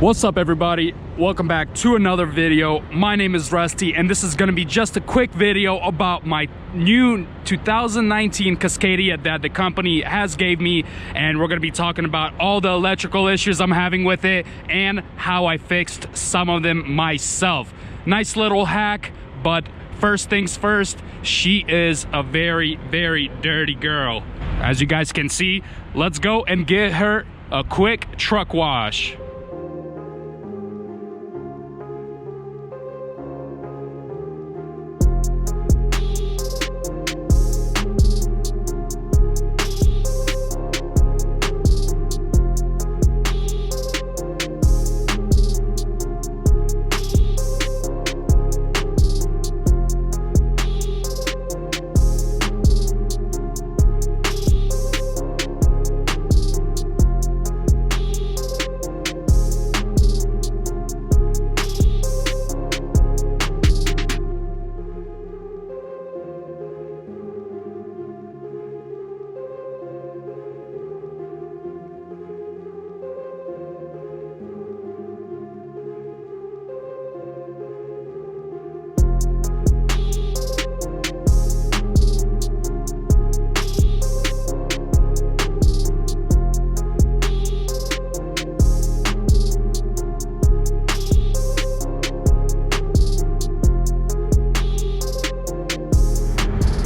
What's up, everybody? Welcome back to another video. My name is Rusty, and this is going to be just a quick video about my new 2019 Cascadia that the company has gave me, and we're going to be talking about all the electrical issues I'm having with it and how I fixed some of them myself. Nice little hack, but first things first, she is a very, very dirty girl. As you guys can see, let's go and get her a quick truck wash.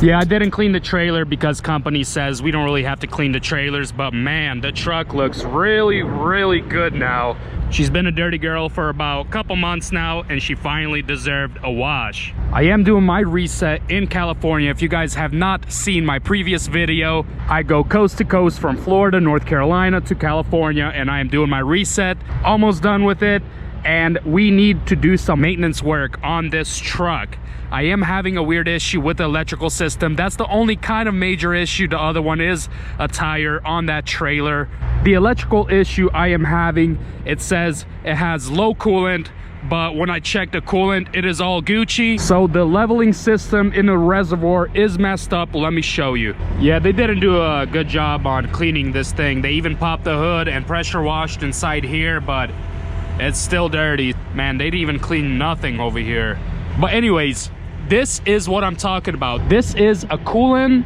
Yeah, I didn't clean the trailer because company says we don't really have to clean the trailers, but man, the truck looks really, really good now. She's been a dirty girl for about a couple months now, and she finally deserved a wash. I am doing my reset in California. If you guys have not seen my previous video, I go coast to coast from Florida, North Carolina to California, and I am doing my reset. Almost done with it, and we need to do some maintenance work on this truck. I am having a weird issue with the electrical system. That's the only kind of major issue. The other one is a tire on that trailer. The electrical issue I am having, it says it has low coolant, but when I check the coolant, it is all Gucci. So the leveling system in the reservoir is messed up. Let me show you. Yeah, they didn't do a good job on cleaning this thing. They even popped the hood and pressure washed inside here, but it's still dirty. Man, they didn't even clean nothing over here. But anyways, this is what I'm talking about. This is a coolant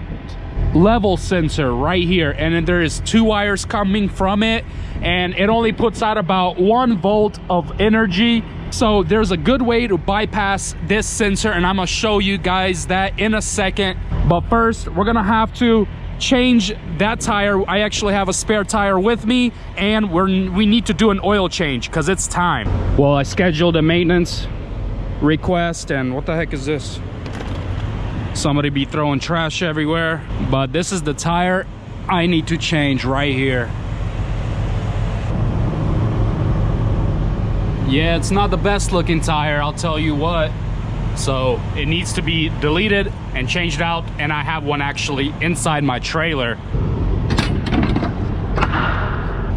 level sensor right here, and then there is two wires coming from it, and it only puts out about 1 volt of energy. So there's a good way to bypass this sensor, and I'm gonna show you guys that in a second. But first, we're gonna have to change that tire. I actually have a spare tire with me, and we need to do an oil change because it's time. Well, I scheduled a maintenance request, and what the heck is this? Somebody be throwing trash everywhere. But this is the tire I need to change right here. Yeah, it's not the best looking tire, I'll tell you what. So it needs to be deleted and changed out, and I have one actually inside my trailer.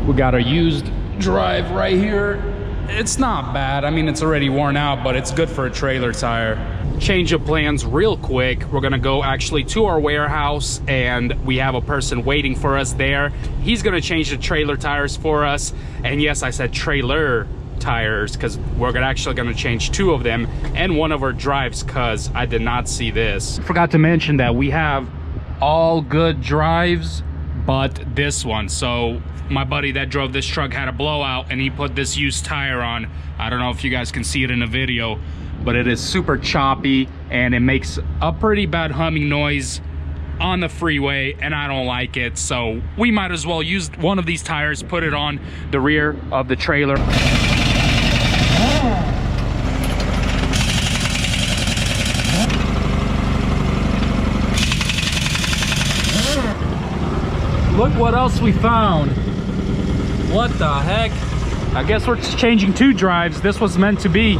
We got a used drive right here. It's not bad. I mean, it's already worn out, but it's good for a trailer tire. Change of plans real quick. We're gonna go actually to our warehouse, and we have a person waiting for us there. He's gonna change the trailer tires for us. And yes, I said trailer tires because we're actually gonna change 2 of them and one of our drives, because I did not see this. Forgot to mention that we have all good drives but this one. So my buddy that drove this truck had a blowout, and he put this used tire on. I don't know if you guys can see it in the video, but it is super choppy, and it makes a pretty bad humming noise on the freeway, and I don't like it. So we might as well use one of these tires, put it on the rear of the trailer. Look what else we found. What the heck? I guess we're changing 2 drives. This was meant to be.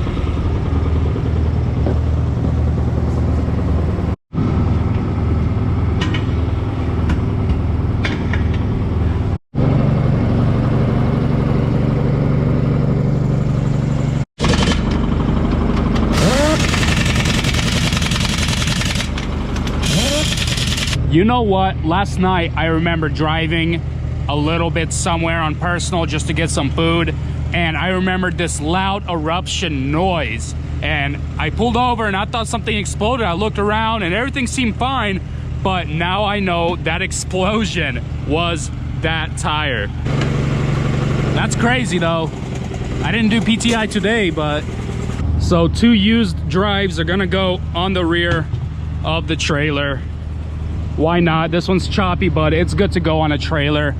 You know what? Last night I remember driving a little bit somewhere on personal just to get some food, and I remembered this loud eruption noise, and I pulled over and I thought something exploded. I looked around and everything seemed fine, but now I know that explosion was that tire. That's crazy though. I didn't do PTI today, but so 2 used drives are gonna go on the rear of the trailer. Why not? This one's choppy, but it's good to go on a trailer.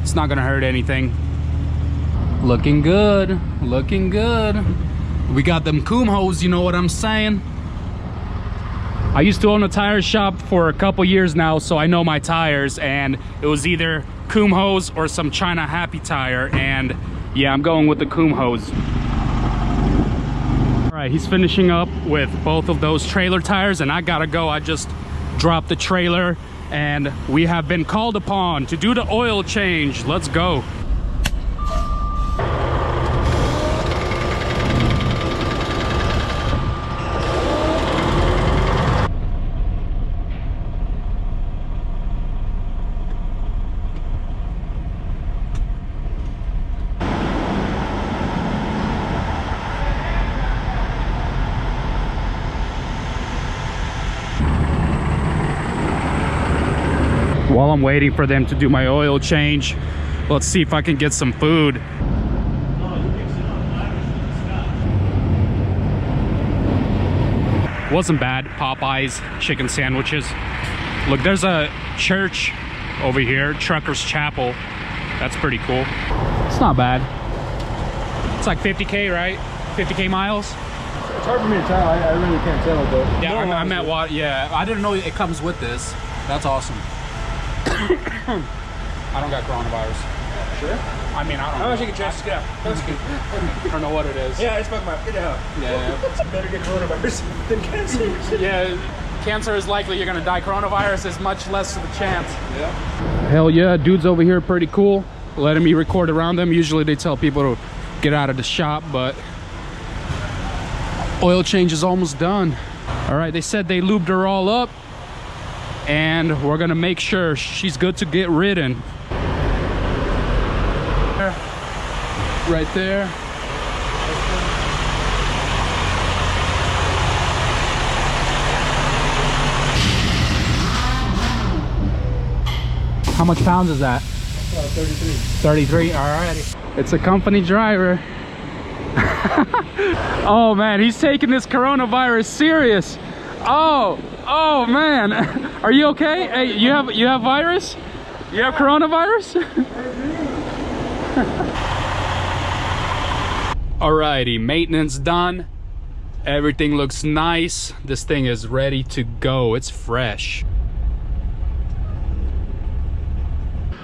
It's not gonna hurt anything. Looking good, looking good. We got them Kumhos, you know what I'm saying? I used to own a tire shop for a couple years now, so I know my tires, and it was either Kumhos or some China Happy tire, and yeah, I'm going with the Kumhos. All right, he's finishing up with both of those trailer tires, and I gotta go. I just dropped the trailer, and we have been called upon to do the oil change. Let's go. While I'm waiting for them to do my oil change, let's see if I can get some food. Wasn't bad. Popeyes chicken sandwiches. Look, there's a church over here, Truckers Chapel. That's pretty cool. It's not bad. It's like 50K, right? 50K miles? It's hard for me to tell. I really can't tell, though. Yeah, I meant what? Yeah, I didn't know it comes with this. That's awesome. I don't got coronavirus. Sure? I mean, I don't know. How much you can test? Yeah. That's good. I don't know what it is. Yeah, it's fucking my... Yeah. It's better get coronavirus than cancer. Yeah, cancer is likely you're gonna die. Coronavirus is much less of a chance. Yeah. Hell yeah, dudes over here pretty cool. Letting me record around them. Usually they tell people to get out of the shop, but oil change is almost done. All right, they said they lubed her all up, and we're gonna make sure she's good to get ridden. Right there. How much pounds is that? 33. 33, all right. It's a company driver. Oh man, he's taking this coronavirus serious. Oh man, are you okay? Hey, you have virus? You have coronavirus? Alrighty, maintenance done. Everything looks nice. This thing is ready to go. It's fresh.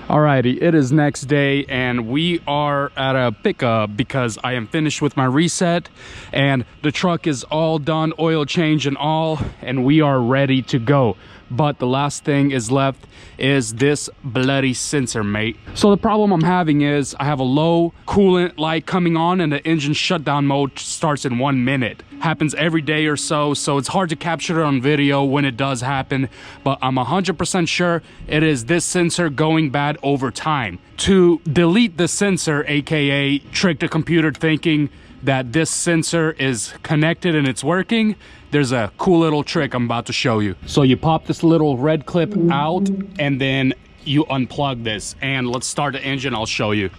Alrighty, it is next day and we are at a pickup because I am finished with my reset and the truck is all done, oil change and all, and we are ready to go. But the last thing is left is this bloody sensor, mate. So the problem I'm having is I have a low coolant light coming on and the engine shutdown mode starts in 1 minute. Happens every day or so, so it's hard to capture it on video when it does happen, but I'm 100% sure it is this sensor going bad over time. To delete the sensor, aka trick the computer thinking that this sensor is connected and it's working, there's a cool little trick I'm about to show you. So you pop this little red clip out and then you unplug this, and let's start the engine, I'll show you.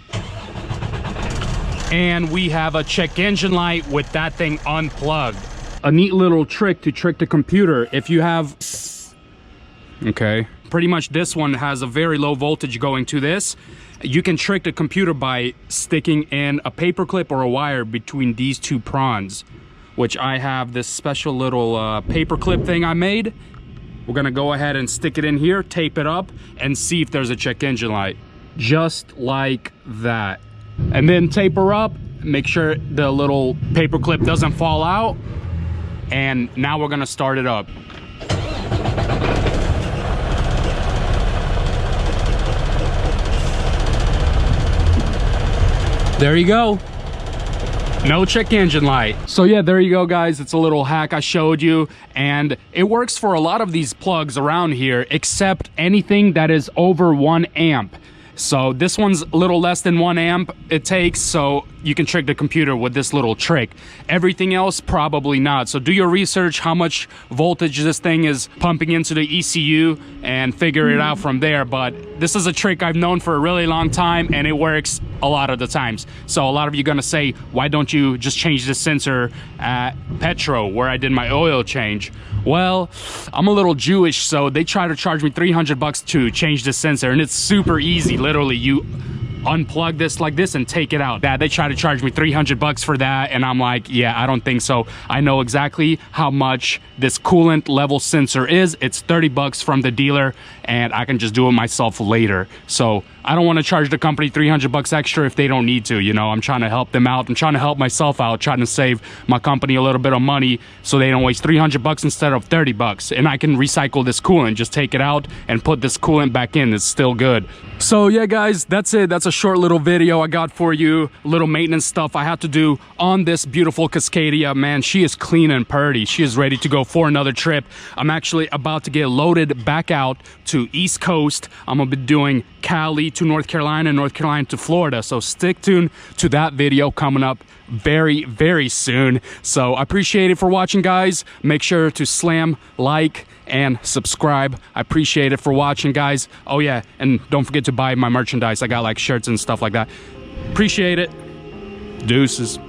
And we have a check engine light with that thing unplugged. A neat little trick to trick the computer. If you have, okay, pretty much this one has a very low voltage going to this. You can trick the computer by sticking in a paper clip or a wire between these two prongs, which I have this special little paper clip thing I made. We're gonna go ahead and stick it in here, tape it up, and see if there's a check engine light. Just like that. And then tape her up, make sure the little paper clip doesn't fall out, and now we're gonna start it up. There you go. No check engine light. So yeah, there you go guys. It's a little hack I showed you, and it works for a lot of these plugs around here except anything that is over 1 amp. So this one's a little less than 1 amp it takes, so you can trick the computer with this little trick. Everything else, probably not. So do your research, how much voltage this thing is pumping into the ECU, and figure it out from there. But this is a trick I've known for a really long time, and it works a lot of the times. So a lot of you are gonna say, why don't you just change the sensor at Petro, where I did my oil change? Well, I'm a little Jewish, so they try to charge me 300 bucks to change the sensor, and it's super easy. Literally, you unplug this like this and take it out. They try to charge me 300 bucks for that, and I'm like, yeah, I don't think so. I know exactly how much this coolant level sensor is. It's 30 bucks from the dealer, and I can just do it myself later. So I don't want to charge the company 300 bucks extra if they don't need to. You know, I'm trying to help them out. I'm trying to help myself out, trying to save my company a little bit of money so they don't waste 300 bucks instead of 30 bucks. And I can recycle this coolant, just take it out and put this coolant back in. It's still good. So yeah, guys, that's it. That's a short little video I got for you. Little maintenance stuff I had to do on this beautiful Cascadia. Man, she is clean and purty. She is ready to go for another trip. I'm actually about to get loaded back out to East Coast. I'm gonna be doing Cali to North Carolina, North Carolina to Florida. So stick tuned to that video coming up very, very soon. So I appreciate it for watching, guys. Make sure to slam like and subscribe. I appreciate it for watching, guys. Oh yeah, and don't forget to buy my merchandise. I got like shirts and stuff like that. Appreciate it. Deuces.